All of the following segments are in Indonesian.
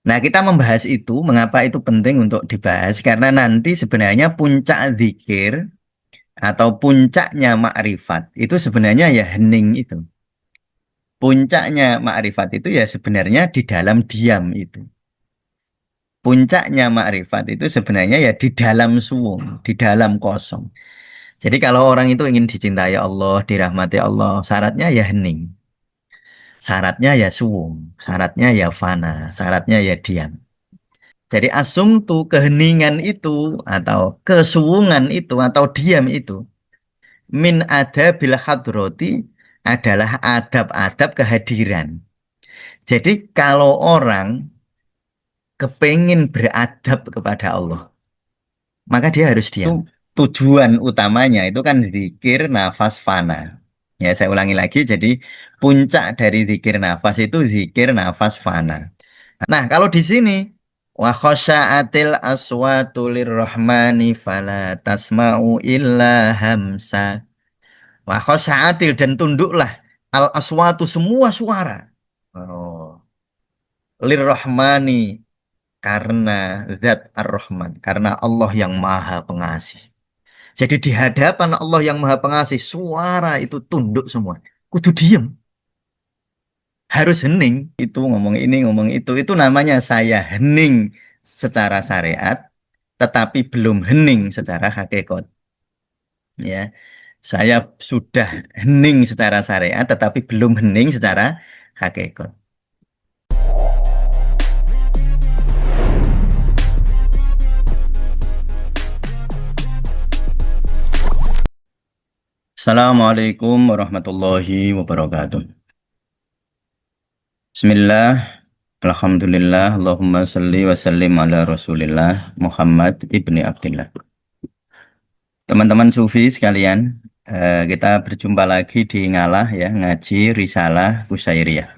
Nah, kita membahas itu, mengapa itu penting untuk dibahas? Karena nanti sebenarnya puncak zikir atau puncaknya makrifat itu sebenarnya ya hening itu. Puncaknya makrifat itu ya sebenarnya di dalam diam itu. Puncaknya makrifat itu sebenarnya ya di dalam suwung, di dalam kosong. Jadi kalau orang itu ingin dicintai Allah, dirahmati Allah, syaratnya ya hening. Syaratnya ya suwung, syaratnya ya fana, syaratnya ya diam. Jadi asumtu keheningan itu atau kesuwungan itu atau diam itu min adabil hadrati adalah adab-adab kehadiran. Jadi kalau orang kepingin beradab kepada Allah, maka dia harus diam. Tujuan utamanya itu kan zikir nafas fana. Ya, saya ulangi lagi. Jadi puncak dari zikir nafas itu zikir nafas fana. Nah, kalau di sini wa khosya'atil aswatu lirrahmani fala tasma'u illa hamsa. Wa khosya'atil dan tunduklah al aswatu semua suara. Oh, lirrahmani karena zat ar-Rahman, karena Allah yang Maha Pengasih. Jadi di hadapan Allah yang Maha Pengasih, suara itu tunduk semua. Kudu diem, harus hening. Itu ngomong ini, ngomong itu. Itu namanya saya hening secara syariat, tetapi belum hening secara hakikat. Ya, saya sudah hening secara syariat, tetapi belum hening secara hakikat. Assalamualaikum warahmatullahi wabarakatuh. Bismillah, Alhamdulillah, Allahumma salli wa sallim ala Rasulillah Muhammad ibni Abdullah. Teman-teman Sufi sekalian, kita berjumpa lagi di Ngalah ya, ngaji Risalah Qusairiyah.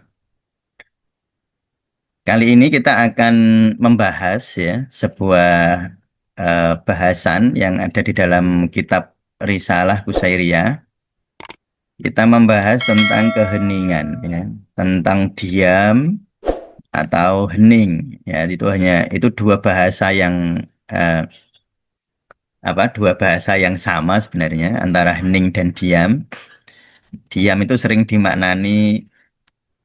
Kali ini kita akan membahas ya sebuah bahasan yang ada di dalam kitab Risalah Qusairiyah. Kita membahas tentang keheningan ya, tentang diam atau hening ya, itu dua bahasa yang eh, dua bahasa yang sama sebenarnya antara hening dan diam. Diam itu sering dimaknani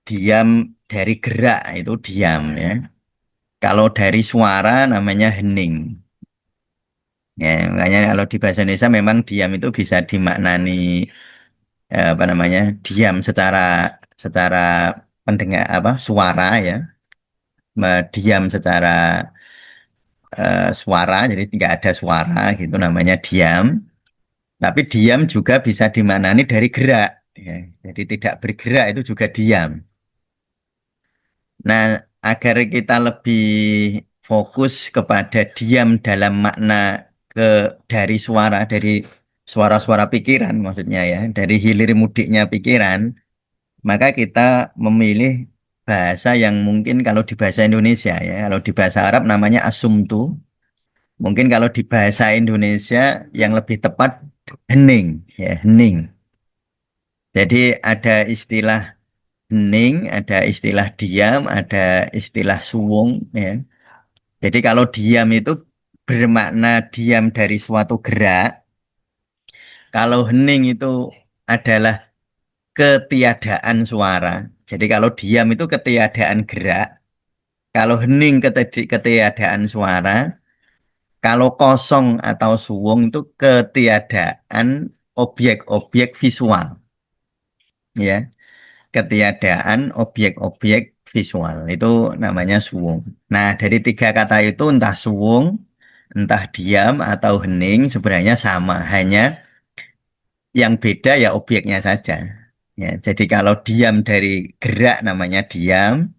diam dari gerak itu diam ya. Kalau dari suara namanya hening. Ya, makanya kalau di bahasa Indonesia memang diam itu bisa dimaknani diam secara secara pendengar suara ya. Diam secara suara jadi tidak ada suara gitu namanya diam. Tapi diam juga bisa dimaknani dari gerak. Ya. Jadi tidak bergerak itu juga diam. Nah, agar kita lebih fokus kepada diam dalam makna ke dari suara-suara pikiran maksudnya ya, dari hilir mudiknya pikiran, maka kita memilih bahasa yang mungkin kalau di bahasa Indonesia ya, kalau di bahasa Arab namanya asumtu, mungkin kalau di bahasa Indonesia yang lebih tepat hening ya, hening. Jadi ada istilah hening, ada istilah diam, ada istilah suwung ya. Jadi kalau diam itu bermakna diam dari suatu gerak, kalau hening itu adalah ketiadaan suara. Jadi kalau diam itu ketiadaan gerak, kalau hening ketiadaan suara, kalau kosong atau suwung itu ketiadaan objek-objek visual ya. Ketiadaan objek-objek visual itu namanya suwung. Nah, dari tiga kata itu entah suwung, entah diam atau hening sebenarnya sama, hanya yang beda ya objeknya saja. Ya, jadi kalau diam dari gerak namanya diam,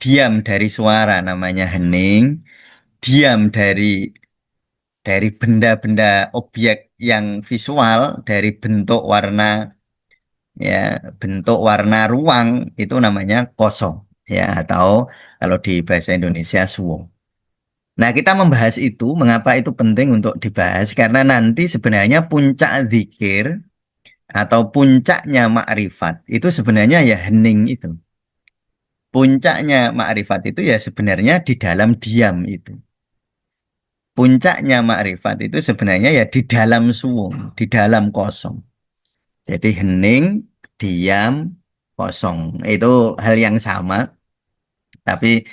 diam dari suara namanya hening, diam dari benda-benda objek yang visual, dari bentuk warna ya, bentuk warna ruang itu namanya kosong ya, atau kalau di bahasa Indonesia suwung. Nah, kita membahas itu, mengapa itu penting untuk dibahas? Karena nanti sebenarnya puncak zikir atau puncaknya makrifat itu sebenarnya ya hening itu. Puncaknya makrifat itu ya sebenarnya di dalam diam itu. Puncaknya makrifat itu sebenarnya ya di dalam suwung, di dalam kosong. Jadi hening, diam, kosong. Itu hal yang sama, tapi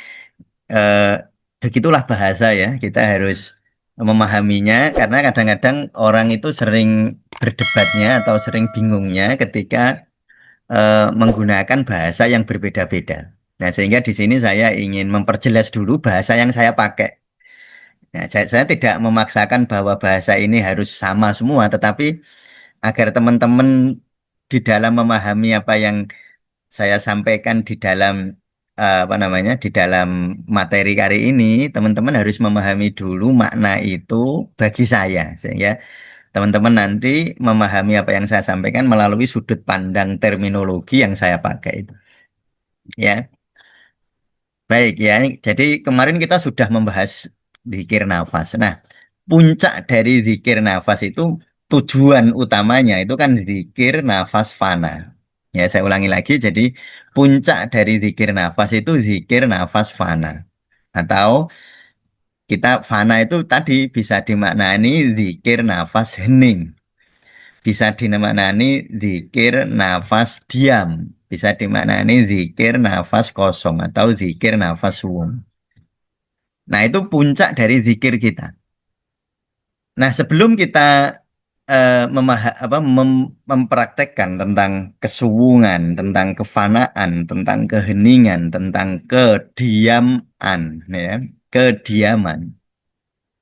eh, begitulah bahasa ya. Kita harus memahaminya karena kadang-kadang orang itu sering berdebatnya atau sering bingungnya ketika menggunakan bahasa yang berbeda-beda. Nah, sehingga di sini saya ingin memperjelas dulu bahasa yang saya pakai. Nah, saya tidak memaksakan bahwa bahasa ini harus sama semua, tetapi agar teman-teman di dalam memahami apa yang saya sampaikan di dalam apa namanya di dalam materi kali ini, teman-teman harus memahami dulu makna itu bagi saya, sehingga teman-teman nanti memahami apa yang saya sampaikan melalui sudut pandang terminologi yang saya pakai itu. Ya, baik ya. Jadi kemarin kita sudah membahas zikir nafas. Nah, puncak dari zikir nafas itu tujuan utamanya itu kan zikir nafas fana. Ya, saya ulangi lagi. Jadi puncak dari zikir nafas itu zikir nafas fana. Atau kita fana itu tadi bisa dimaknani zikir nafas hening. Bisa dimaknani zikir nafas diam. Bisa dimaknani zikir nafas kosong atau zikir nafas suwung. Nah, itu puncak dari zikir kita. Nah, sebelum kita mempraktekkan tentang kesuwungan, tentang kefanaan, tentang keheningan, tentang kediaman, ya, kediaman.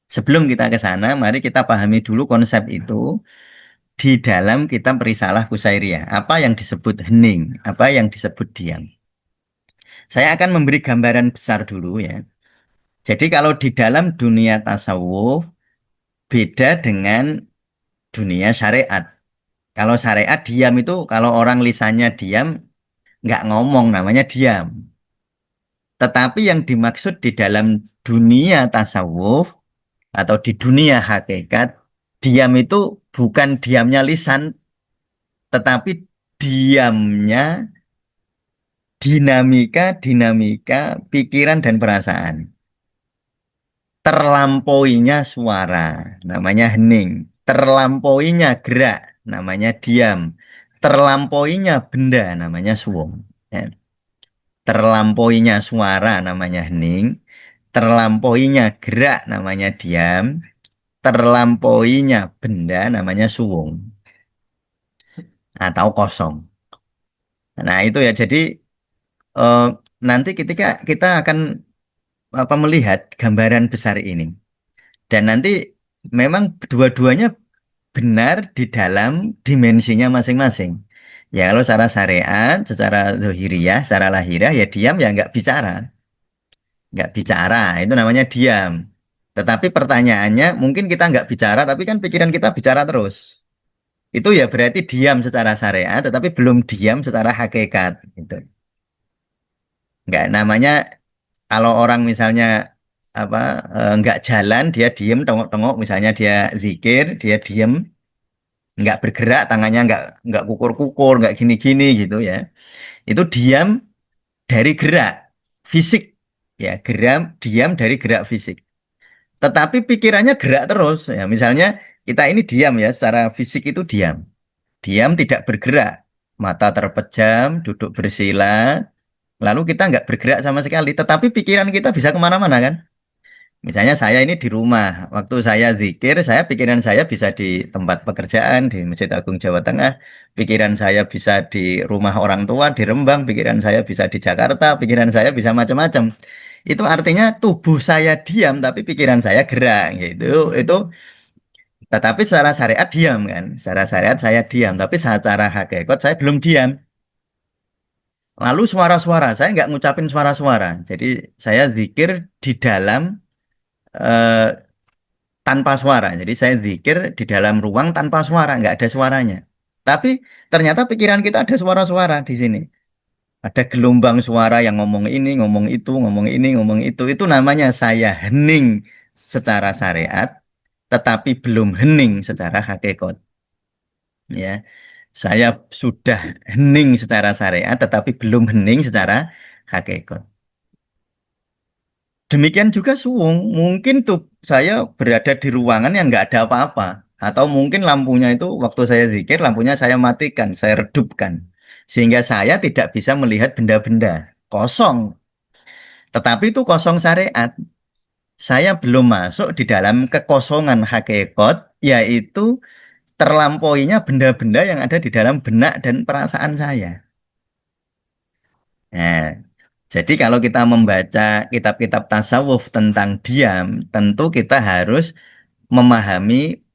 Sebelum kita ke sana, mari kita pahami dulu konsep itu di dalam kitab Risalah Kusairiyah. Apa yang disebut hening, apa yang disebut diam. Saya akan memberi gambaran besar dulu ya. Jadi kalau di dalam dunia tasawuf beda dengan dunia syariat. Kalau syariat diam itu kalau orang lisannya diam nggak ngomong namanya diam. Tetapi yang dimaksud di dalam dunia tasawuf atau di dunia hakikat diam itu bukan diamnya lisan tetapi diamnya dinamika pikiran dan perasaan. Terlampauinya suara namanya hening. Terlampauinya gerak namanya diam. Terlampauinya benda namanya suwung. Ya. Terlampauinya suara namanya hening. Terlampauinya gerak namanya diam. Terlampauinya benda namanya suwung atau kosong. Nah, itu ya. Jadi eh, nanti ketika kita akan melihat gambaran besar ini dan nanti memang dua-duanya benar di dalam dimensinya masing-masing. Ya kalau secara syariat, secara zahiriyah, secara lahiriah ya diam ya nggak bicara itu namanya diam. Tetapi pertanyaannya mungkin kita nggak bicara, tapi kan pikiran kita bicara terus. Itu ya berarti diam secara syariat, tetapi belum diam secara hakikat. Gitu. Nggak namanya kalau orang misalnya apa nggak jalan dia diem tengok-tengok misalnya dia zikir dia diem nggak bergerak tangannya nggak kukur-kukur nggak gini-gini gitu ya itu diam dari gerak fisik ya geram diam dari gerak fisik tetapi pikirannya gerak terus ya misalnya kita ini diam ya secara fisik itu diam diam tidak bergerak mata terpejam duduk bersila lalu kita nggak bergerak sama sekali tetapi pikiran kita bisa kemana-mana kan. Misalnya saya ini di rumah, waktu saya zikir, saya pikiran saya bisa di tempat pekerjaan, di Masjid Agung Jawa Tengah, pikiran saya bisa di rumah orang tua, di Rembang, pikiran saya bisa di Jakarta, pikiran saya bisa macam-macam. Itu artinya tubuh saya diam, tapi pikiran saya gerak, gitu. Itu, tetapi secara syariat diam kan, secara syariat saya diam, tapi secara hakikat saya belum diam. Lalu suara-suara, saya nggak ngucapin suara-suara, jadi saya zikir di dalam eh, tanpa suara. Jadi saya zikir di dalam ruang tanpa suara, nggak ada suaranya. Tapi ternyata pikiran kita ada suara-suara di sini. Ada gelombang suara yang ngomong ini, ngomong itu, ngomong ini, ngomong itu. Itu namanya saya hening secara syariat, tetapi belum hening secara hakikat. Ya, saya sudah hening secara syariat, tetapi belum hening secara hakikat. Demikian juga suwung. Mungkin tuh saya berada di ruangan yang nggak ada apa-apa. Atau mungkin lampunya itu waktu saya zikir, lampunya saya matikan, saya redupkan. Sehingga saya tidak bisa melihat benda-benda. Kosong. Tetapi itu kosong syariat. Saya belum masuk di dalam kekosongan hakikat, yaitu terlampauinya benda-benda yang ada di dalam benak dan perasaan saya. Nah, jadi kalau kita membaca kitab-kitab tasawuf tentang diam, tentu kita harus memahami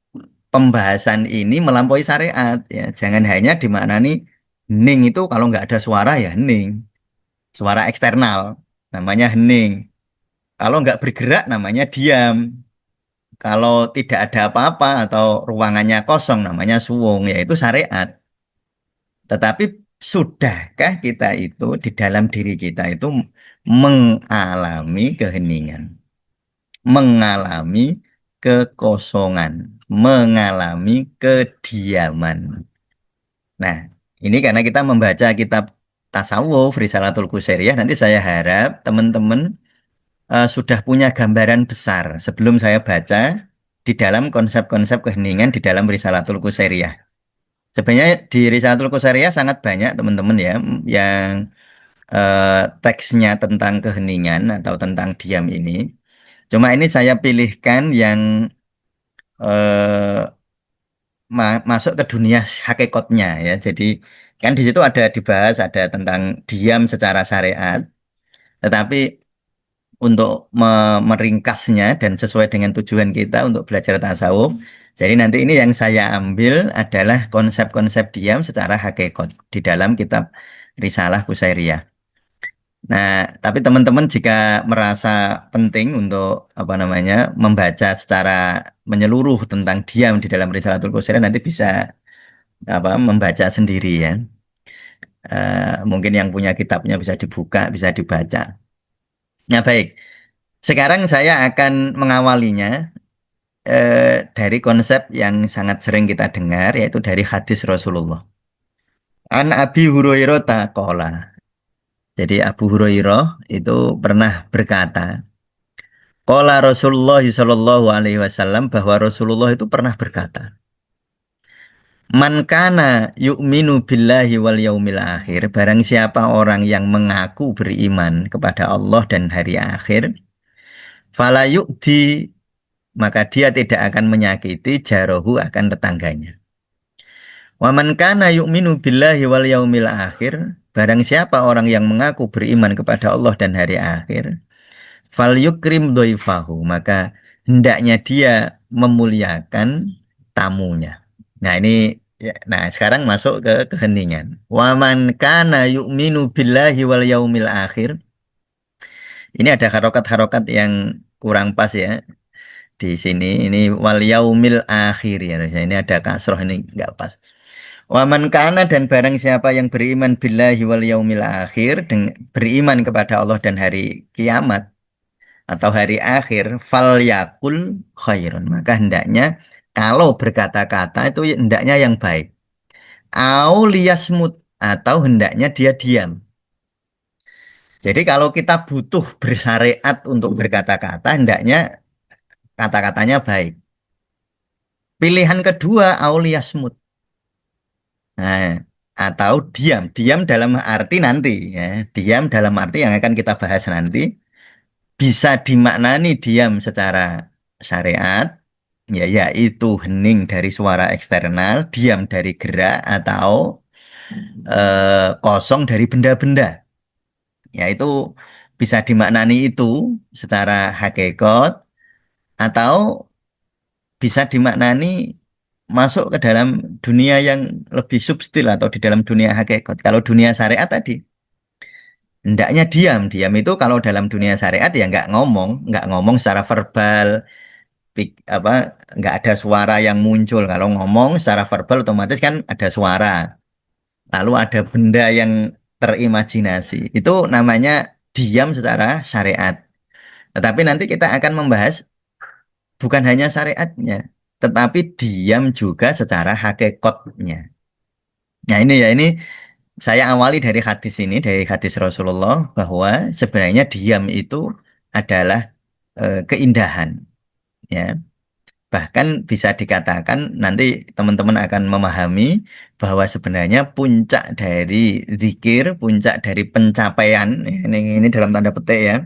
pembahasan ini melampaui syariat. Ya, jangan hanya dimaknani hening itu kalau nggak ada suara ya hening, suara eksternal namanya hening. Kalau nggak bergerak namanya diam. Kalau tidak ada apa-apa atau ruangannya kosong namanya suwung, yaitu syariat. Tetapi sudahkah kita itu di dalam diri kita itu mengalami keheningan, mengalami kekosongan, mengalami kediaman. Nah, ini karena kita membaca kitab tasawuf, Risalatul Qusairiyah, nanti saya harap teman-teman sudah punya gambaran besar sebelum saya baca di dalam konsep-konsep keheningan di dalam Risalatul Qusairiyah. Sebenarnya di Risalatul Qusairiyah sangat banyak teman-teman ya yang teksnya tentang keheningan atau tentang diam ini. Cuma ini saya pilihkan yang eh, masuk ke dunia hakikatnya ya. Jadi kan di situ ada dibahas ada tentang diam secara syariat, tetapi untuk meringkasnya dan sesuai dengan tujuan kita untuk belajar tasawuf. Jadi nanti ini yang saya ambil adalah konsep-konsep diam secara hakikat di dalam kitab Risalah Qusairiyah. Nah, tapi teman-teman jika merasa penting untuk apa namanya membaca secara menyeluruh tentang diam di dalam Risalatul Qusairiyah nanti bisa apa membaca sendiri ya. Mungkin yang punya kitabnya bisa dibuka, bisa dibaca. Nah, baik. Sekarang saya akan mengawalinya dari konsep yang sangat sering kita dengar yaitu dari hadis Rasulullah. An Abi Hurairah taqala. Jadi Abu Hurairah itu pernah berkata, qala Rasulullah sallallahu alaihi wasallam bahwa Rasulullah itu pernah berkata, "Man kana yu'minu billahi wal yaumil akhir, barang siapa orang yang mengaku beriman kepada Allah dan hari akhir, fala yu'di maka dia tidak akan menyakiti jarohu akan tetangganya. Wa man kana yu'minu billahi wal yaumil akhir, barang siapa orang yang mengaku beriman kepada Allah dan hari akhir, fal yukrim doifahu, maka hendaknya dia memuliakan tamunya. Nah ini ya, nah sekarang masuk ke keheningan. Wa man kana yu'minu billahi wal yaumil akhir. Ini ada harokat-harokat yang kurang pas ya. Di sini ini wal yaumil akhir ya. Ini ada kasroh ini nggak pas. Waman kana dan barang siapa yang beriman billahi wal yaumil akhir beriman kepada Allah dan hari kiamat atau hari akhir fal yakul khairun maka hendaknya kalau berkata-kata itu hendaknya yang baik au liyasmut atau hendaknya dia diam. Jadi kalau kita butuh bersyariat untuk berkata-kata hendaknya kata-katanya baik. Pilihan kedua au liyasmut. Nah, atau diam. Diam dalam arti nanti ya. Diam dalam arti yang akan kita bahas nanti bisa dimaknani diam secara syariat ya yaitu hening dari suara eksternal, diam dari gerak atau kosong dari benda-benda. Yaitu bisa dimaknani itu secara hakikat atau bisa dimaknani masuk ke dalam dunia yang lebih substil atau di dalam dunia hakikat. Kalau dunia syariat tadi, hendaknya diam. Diam itu kalau dalam dunia syariat ya nggak ngomong secara verbal, apa, nggak ada suara yang muncul. Kalau ngomong secara verbal otomatis kan ada suara. Lalu ada benda yang terimajinasi. Itu namanya diam secara syariat. Tetapi nanti kita akan membahas bukan hanya syariatnya, tetapi diam juga secara hakikatnya. Nah ini ya ini Saya awali dari hadis ini, dari hadis Rasulullah bahwa sebenarnya diam itu adalah keindahan, ya. Bahkan bisa dikatakan nanti teman-teman akan memahami bahwa sebenarnya puncak dari zikir, puncak dari pencapaian, ya, ini dalam tanda petik ya,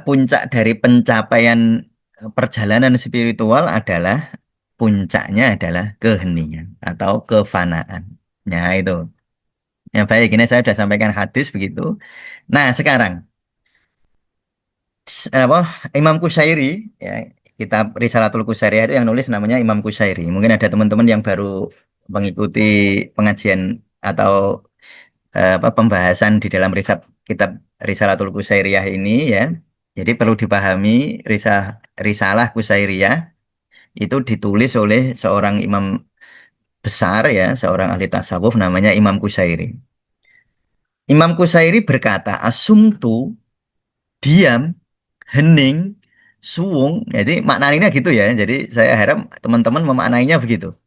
puncak dari pencapaian perjalanan spiritual adalah puncaknya adalah keheningan atau kefanaan. Nah itu. Ya baik, ini saya sudah sampaikan hadis begitu. Nah sekarang apa Imam Qushairi ya, kitab Risalatul Qusairiyah itu yang nulis namanya Imam Qushairi. Mungkin ada teman-teman yang baru mengikuti pengajian atau apa pembahasan di dalam kitab Risalatul Qusairiyah ini ya. Jadi perlu dipahami Risalah Qusairiyah itu ditulis oleh seorang imam besar ya, seorang ahli tasawuf namanya Imam Qushairi. Imam Qushairi berkata, asumtu, diam, hening, suwung. Jadi maknanya gitu ya. Jadi saya harap teman-teman memaknainya begitu.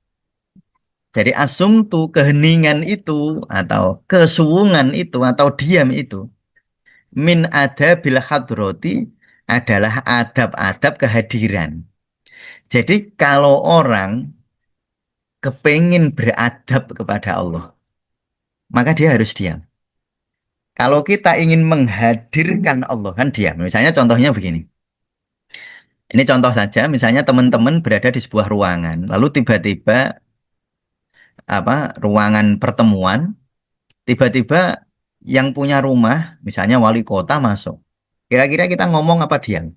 Jadi asumtu keheningan itu atau kesuwungan itu atau diam itu min ada bil hadrati adalah adab-adab kehadiran. Jadi kalau orang kepingin beradab kepada Allah, maka dia harus diam. Kalau kita ingin menghadirkan Allah kan diam. Misalnya contohnya begini. Ini contoh saja, misalnya teman-teman berada di sebuah ruangan, lalu tiba-tiba apa ruangan pertemuan, tiba-tiba yang punya rumah, misalnya wali kota masuk. Kira-kira kita ngomong apa diam?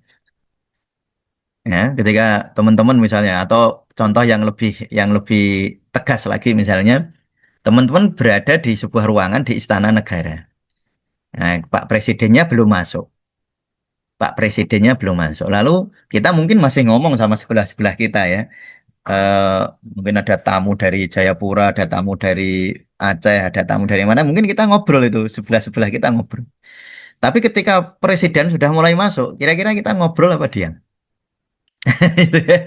Ya, ketika teman-teman misalnya atau contoh yang lebih tegas lagi misalnya, teman-teman berada di sebuah ruangan di Istana Negara. Nah, Pak Presidennya belum masuk. Pak Presidennya belum masuk. Lalu kita mungkin masih ngomong sama sebelah-sebelah kita ya. eh, Mungkin ada tamu dari Jayapura, ada tamu dari Aceh, ada tamu dari mana, mungkin kita ngobrol itu sebelah-sebelah kita ngobrol. Tapi ketika presiden sudah mulai masuk, kira-kira kita ngobrol apa diam? Itu ya.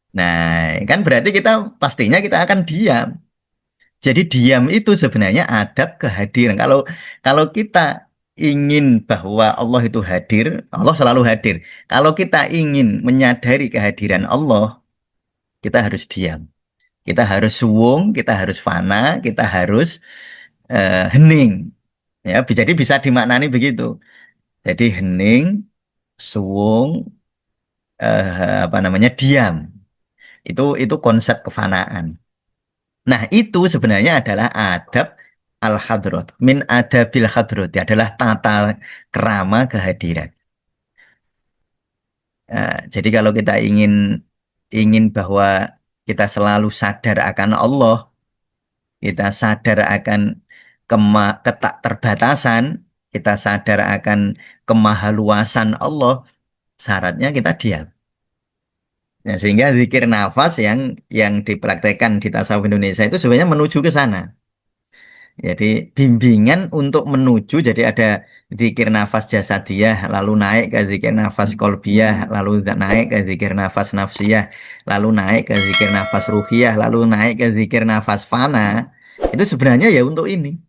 Nah, kan berarti kita pastinya kita akan diam. Jadi diam itu sebenarnya adab kehadiran. Kalau kita ingin bahwa Allah itu hadir, Allah selalu hadir. Kalau kita ingin menyadari kehadiran Allah, kita harus diam. Kita harus suwung, kita harus fana, kita harus hening. Ya, jadi bisa dimaknani begitu. Jadi hening, suwung, apa namanya diam. Itu konsep kefanaan. Nah, itu sebenarnya adalah adab al-hadrat. Min adabil hadrat adalah tata krama kehadiran. Jadi kalau kita ingin ingin bahwa kita selalu sadar akan Allah, kita sadar akan ketak terbatasan, kita sadar akan kemahaluasan Allah, syaratnya kita diam. Nah, sehingga zikir nafas yang dipraktekkan di tasawuf Indonesia itu sebenarnya menuju ke sana. Jadi bimbingan untuk menuju, jadi ada zikir nafas jasadiyah, lalu naik ke zikir nafas kolbiyah, lalu naik ke zikir nafas nafsiyah, lalu naik ke zikir nafas ruhiyah, lalu naik ke zikir nafas fana. Itu sebenarnya ya untuk ini,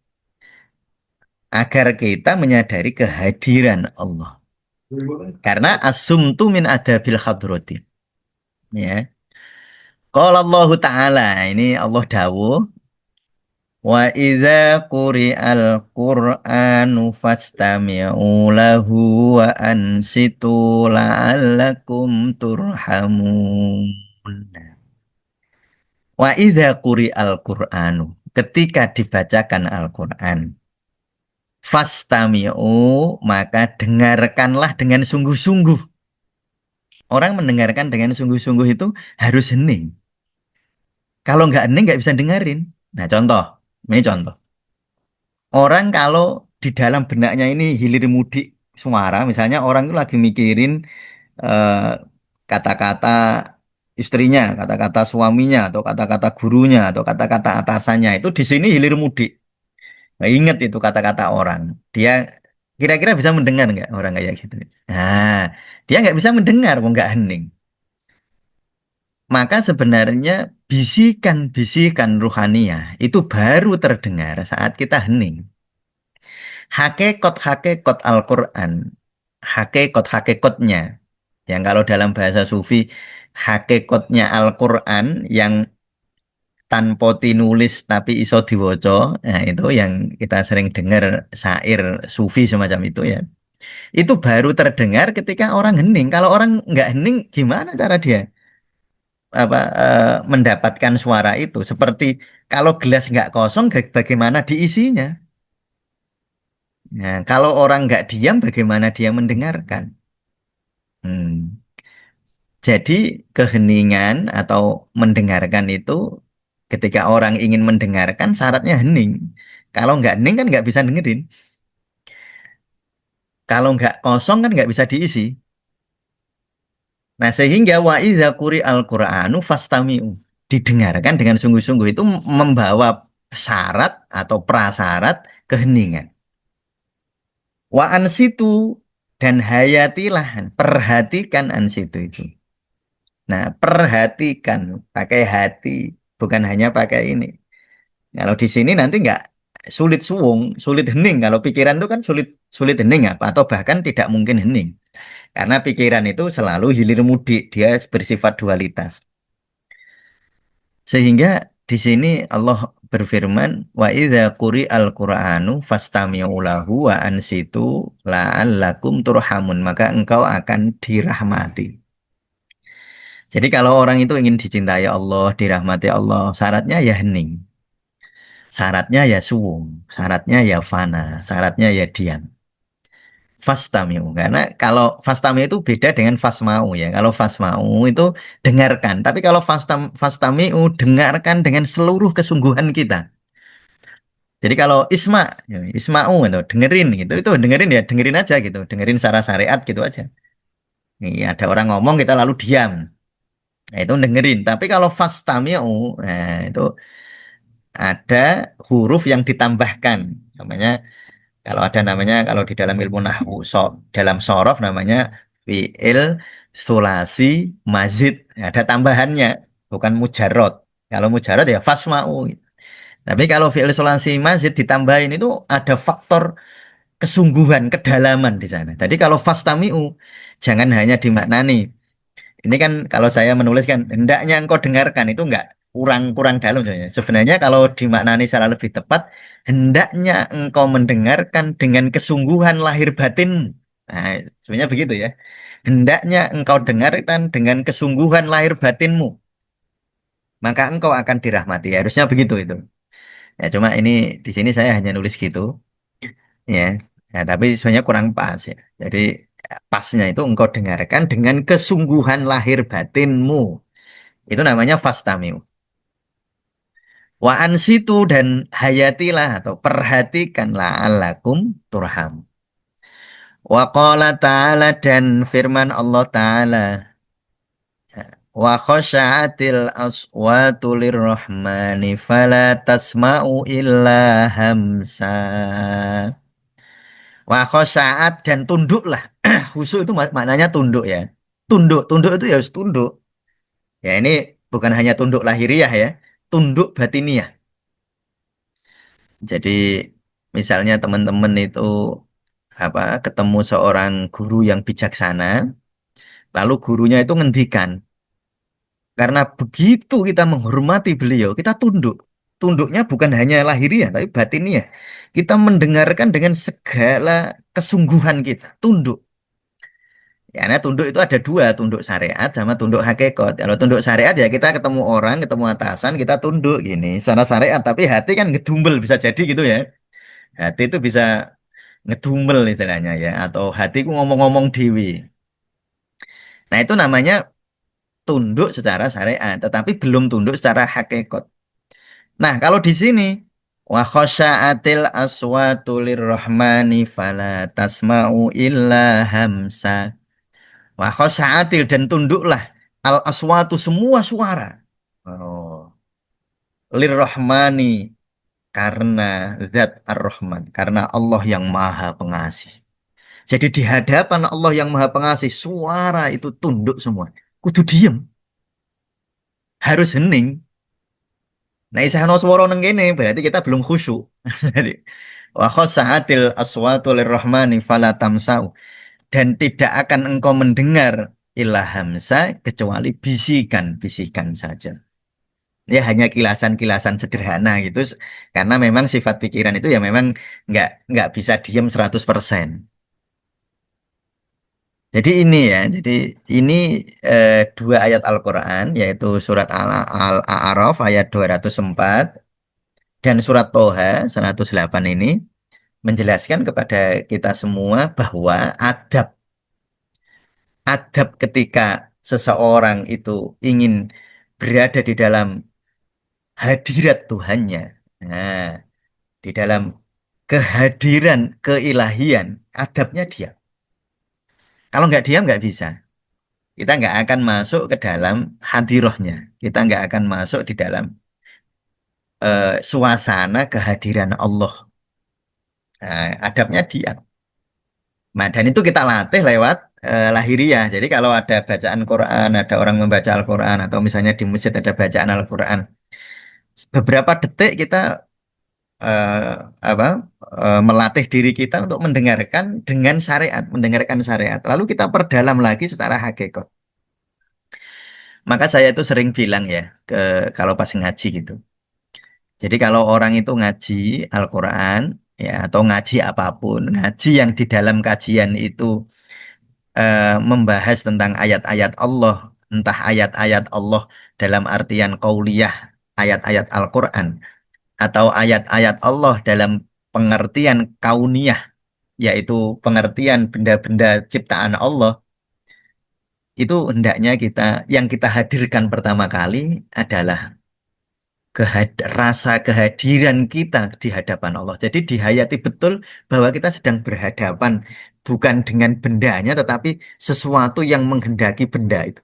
agar kita menyadari kehadiran Allah. Karena asumtu min adabil hadrati. Ya. Qala Allah Ta'ala, ini Allah dawuh, wa idza quri'al Qur'anu fastami'u lahu wa ansitu la'allakum turhamun. Wa idza quri'al Qur'anu, ketika dibacakan Al-Qur'an, fastami'u, maka dengarkanlah dengan sungguh-sungguh. Orang mendengarkan dengan sungguh-sungguh itu harus hening. Kalau nggak hening nggak bisa dengerin. Nah contoh, ini contoh. Orang kalau di dalam benaknya ini hilir mudik suara, misalnya orang itu lagi mikirin eh, kata-kata istrinya, kata-kata suaminya, atau kata-kata gurunya, atau kata-kata atasannya, itu di sini hilir mudik. Nah, ingat itu kata-kata orang. Dia kira-kira bisa mendengar nggak orang kayak gitu? Nah, dia nggak bisa mendengar, kok nggak hening. Maka sebenarnya bisikan-bisikan ruhaniyah itu baru terdengar saat kita hening. Hakikat-hakikat Al-Quran, hakikat-hakikatnya, yang kalau dalam bahasa sufi, hakikatnya Al-Quran yang tanpa tinulis tapi iso diwaca, nah itu yang kita sering dengar syair sufi semacam itu ya. Itu baru terdengar ketika orang hening. Kalau orang nggak hening, gimana cara dia mendapatkan suara itu? Seperti kalau gelas nggak kosong, bagaimana diisinya? Nah, kalau orang nggak diam, bagaimana dia mendengarkan? Hmm. Jadi keheningan atau mendengarkan itu ketika orang ingin mendengarkan syaratnya hening. Kalau nggak hening kan nggak bisa dengerin. Kalau nggak kosong kan nggak bisa diisi. Nah sehingga wa iza quri al-Qur'anu fastami'u. Didengarkan dengan sungguh-sungguh itu membawa syarat atau prasyarat keheningan. Wa ansitu dan hayatilah, perhatikan ansitu itu. Nah, perhatikan pakai hati, bukan hanya pakai ini. Kalau di sini nanti nggak sulit suwung, sulit hening. Kalau pikiran itu kan sulit sulit hening apa atau bahkan tidak mungkin hening. Karena pikiran itu selalu hilir mudik, dia bersifat dualitas. Sehingga di sini Allah berfirman, wa idza quri'al Qur'anu fastami'u lahu wa ansitu la'allakum turhamun, maka engkau akan dirahmati. Jadi kalau orang itu ingin dicintai Allah, dirahmati Allah, syaratnya ya hening. Syaratnya ya suwung, syaratnya ya fana, syaratnya ya diam. Fastamiu, karena kalau fastamiu itu beda dengan fasmau ya. Kalau fasmau itu dengarkan, tapi kalau fastamiu dengarkan dengan seluruh kesungguhan kita. Jadi kalau ya, isma'u itu dengerin gitu, itu dengerin ya dengerin aja gitu, dengerin secara syariat gitu aja. Nih ada orang ngomong kita lalu diam, nah, itu dengerin. Tapi kalau fastamiu, nah itu ada huruf yang ditambahkan, namanya kalau ada namanya kalau di dalam ilmu nahwu dalam sorof namanya fiil sulasi mazid. Ya, ada tambahannya bukan mujarot. Kalau mujarot ya fasma'u. Tapi kalau fiil sulasi mazid ditambahin itu ada faktor kesungguhan, kedalaman di sana. Jadi kalau fastami'u jangan hanya dimaknani. Ini kan kalau saya menuliskan hendaknya engkau dengarkan itu enggak kurang kurang dalam sebenarnya. Sebenarnya kalau dimaknani secara lebih tepat, hendaknya engkau mendengarkan dengan kesungguhan lahir batin. Nah, sebenarnya begitu ya. Hendaknya engkau dengarkan dengan kesungguhan lahir batinmu, maka engkau akan dirahmati. Harusnya begitu itu. Ya, cuma ini di sini saya hanya nulis gitu, ya. Ya, tapi sebenarnya kurang pas ya. Jadi pasnya itu engkau dengarkan dengan kesungguhan lahir batinmu. Itu namanya fastamiu. Wa ansitu dan hayatilah atau perhatikanlah alakum turham. Wa qala ta'ala dan firman Allah ta'ala. Wa khosya'atil aswatu lirrahmani fala tasma'u illa hamsa. Wa khosya'at dan tunduklah. Khusyuk itu maknanya tunduk ya. Tunduk, tunduk itu ya harus tunduk. Ya ini bukan hanya tunduk lahiriah ya. Tunduk batiniah. Jadi misalnya teman-teman itu ketemu seorang guru yang bijaksana, lalu gurunya itu ngendikan, karena begitu kita menghormati beliau, kita tunduk. Tunduknya bukan hanya lahiriah, tapi batiniah. Kita mendengarkan dengan segala kesungguhan kita, tunduk. Ya, karena tunduk itu ada dua, tunduk syariat sama tunduk hakikat. Kalau tunduk syariat ya kita ketemu orang, ketemu atasan, kita tunduk gini, secara syariat. Tapi hati kan ngedumbel bisa jadi gitu ya. Hati itu bisa ngedumel istilahnya ya atau hatiku ngomong-ngomong dewi. Nah, itu namanya tunduk secara syariat, tetapi belum tunduk secara hakikat. Nah, kalau di sini wa khosya'atil aswatu lirrahmani fala tasma'u illa hamsa. Wa khosya'atil dan tunduklah al aswatu semua suara. Oh, lirrahmani karena zat ar-Rahman, karena Allah yang Maha Pengasih. Jadi di hadapan Allah yang Maha Pengasih, suara itu tunduk semua. Kudu diem, harus hening. Nah, isih ana swara nang kene berarti kita belum khusyuk. Jadi wa khosa'atil aswatu lirrahmani fala tamsa'u, dan tidak akan engkau mendengar ilah hamsa kecuali bisikan-bisikan saja. Ya hanya kilasan-kilasan sederhana gitu karena memang sifat pikiran itu ya memang nggak bisa diem 100%. Jadi ini ya, jadi ini dua ayat Al-Quran, yaitu surat Al-A'raf ayat 204 dan surat Toha 108 ini menjelaskan kepada kita semua bahwa adab adab ketika seseorang itu ingin berada di dalam hadirat Tuhannya. Nah, di dalam kehadiran keilahian, adabnya diam. Kalau nggak diam nggak bisa. Kita nggak akan masuk ke dalam hadirohnya. Kita nggak akan masuk di dalam suasana kehadiran Allah. Nah, adabnya diam. Nah, dan itu kita latih lewat lahiriah. Jadi kalau ada bacaan Quran, ada orang membaca Al-Quran, atau misalnya di masjid ada bacaan Al-Quran, beberapa detik kita eh, apa melatih diri kita untuk mendengarkan dengan syariat, mendengarkan syariat. Lalu kita perdalam lagi secara hakikat. Maka saya itu sering bilang ya ke kalau pas ngaji gitu. Jadi kalau orang itu ngaji Al-Quran ya atau ngaji apapun, ngaji yang di dalam kajian itu membahas tentang ayat-ayat Allah, entah ayat-ayat Allah dalam artian qauliyah, ayat-ayat Al-Quran, atau ayat-ayat Allah dalam pengertian kauniyah, yaitu pengertian benda-benda ciptaan Allah, itu hendaknya yang kita hadirkan pertama kali adalah rasa kehadiran kita di hadapan Allah. Jadi dihayati betul bahwa kita sedang berhadapan bukan dengan bendanya, tetapi sesuatu yang menghendaki benda itu.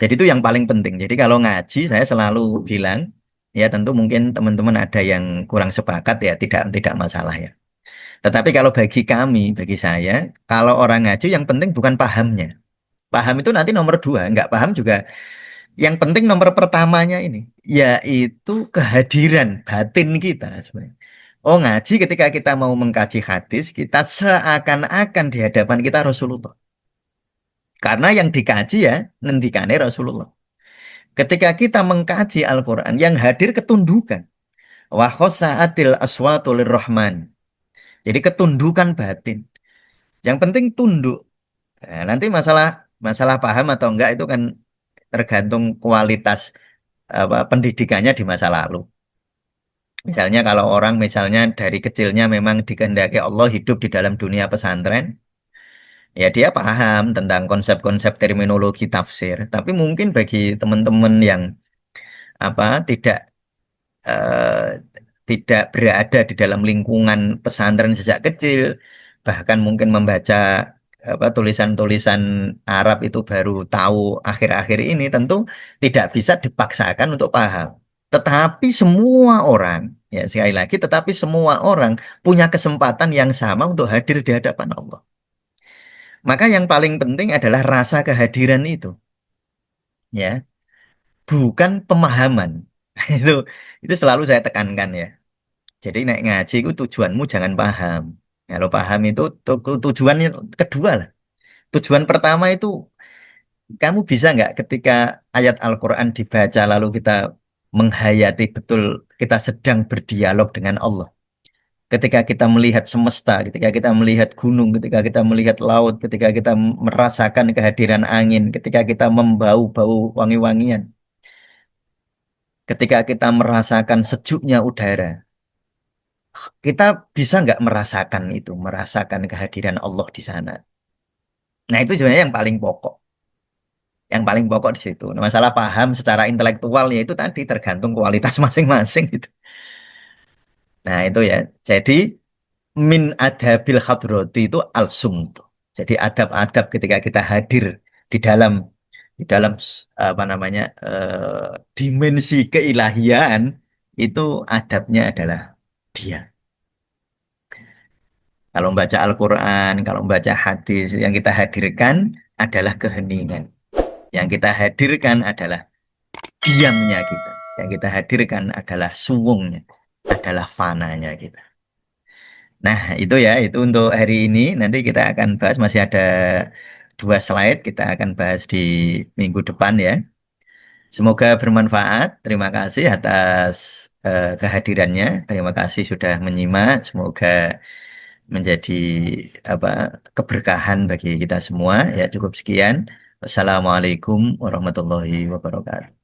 Jadi itu yang paling penting. Jadi kalau ngaji saya selalu bilang, ya tentu mungkin teman-teman ada yang kurang sepakat ya, tidak tidak masalah ya. Tetapi kalau bagi kami, bagi saya, kalau orang ngaji yang penting bukan pahamnya. Paham itu nanti nomor dua, nggak paham juga. Yang penting nomor pertamanya ini, yaitu kehadiran batin kita sebenarnya. Oh ngaji ketika kita mau mengkaji hadis, kita seakan-akan di hadapan kita Rasulullah. Karena yang dikaji ya, ngendikane Rasulullah. Ketika kita mengkaji Al-Quran, yang hadir ketundukan. Wa khosa'atil aswatu lirrahman. Jadi ketundukan batin. Yang penting tunduk. Nah, nanti masalah masalah paham atau enggak itu kan tergantung kualitas pendidikannya di masa lalu. Misalnya kalau orang misalnya dari kecilnya memang dikehendaki Allah hidup di dalam dunia pesantren, ya dia paham tentang konsep-konsep terminologi tafsir. Tapi mungkin bagi teman-teman yang tidak eh, tidak berada di dalam lingkungan pesantren sejak kecil, bahkan mungkin membaca tulisan-tulisan Arab itu baru tahu akhir-akhir ini, tentu tidak bisa dipaksakan untuk paham. Tetapi semua orang, ya sekali lagi, tetapi semua orang punya kesempatan yang sama untuk hadir di hadapan Allah. Maka yang paling penting adalah rasa kehadiran itu, ya, bukan pemahaman. Itu itu selalu saya tekankan ya. Jadi naik ngaji itu tujuanmu jangan paham. Kalau paham itu tujuan kedua lah. Tujuan pertama itu kamu bisa nggak ketika ayat Al-Quran dibaca lalu kita menghayati betul kita sedang berdialog dengan Allah. Ketika kita melihat semesta, ketika kita melihat gunung, ketika kita melihat laut, ketika kita merasakan kehadiran angin, ketika kita membau-bau wangi-wangian, ketika kita merasakan sejuknya udara, kita bisa nggak merasakan itu, merasakan kehadiran Allah di sana. Nah itu sebenarnya yang paling pokok. Yang paling pokok di situ. Nah, masalah paham secara intelektual ya itu tadi tergantung kualitas masing-masing gitu. Nah itu ya. Jadi min adabil hadrati itu al-sumtu. Jadi adab-adab ketika kita hadir di dalam apa namanya dimensi keilahian itu adabnya adalah dia. Kalau membaca Al-Quran, kalau membaca hadis, yang kita hadirkan adalah keheningan. Yang kita hadirkan adalah diamnya kita. Yang kita hadirkan adalah suwungnya, adalah fananya kita. Nah, itu ya, itu untuk hari ini. Nanti kita akan bahas, masih ada 2 slide, kita akan bahas di minggu depan ya. Semoga bermanfaat. Terima kasih atas kehadirannya. Terima kasih sudah menyimak. Semoga menjadi apa keberkahan bagi kita semua. Ya, cukup sekian. Wassalamualaikum warahmatullahi wabarakatuh.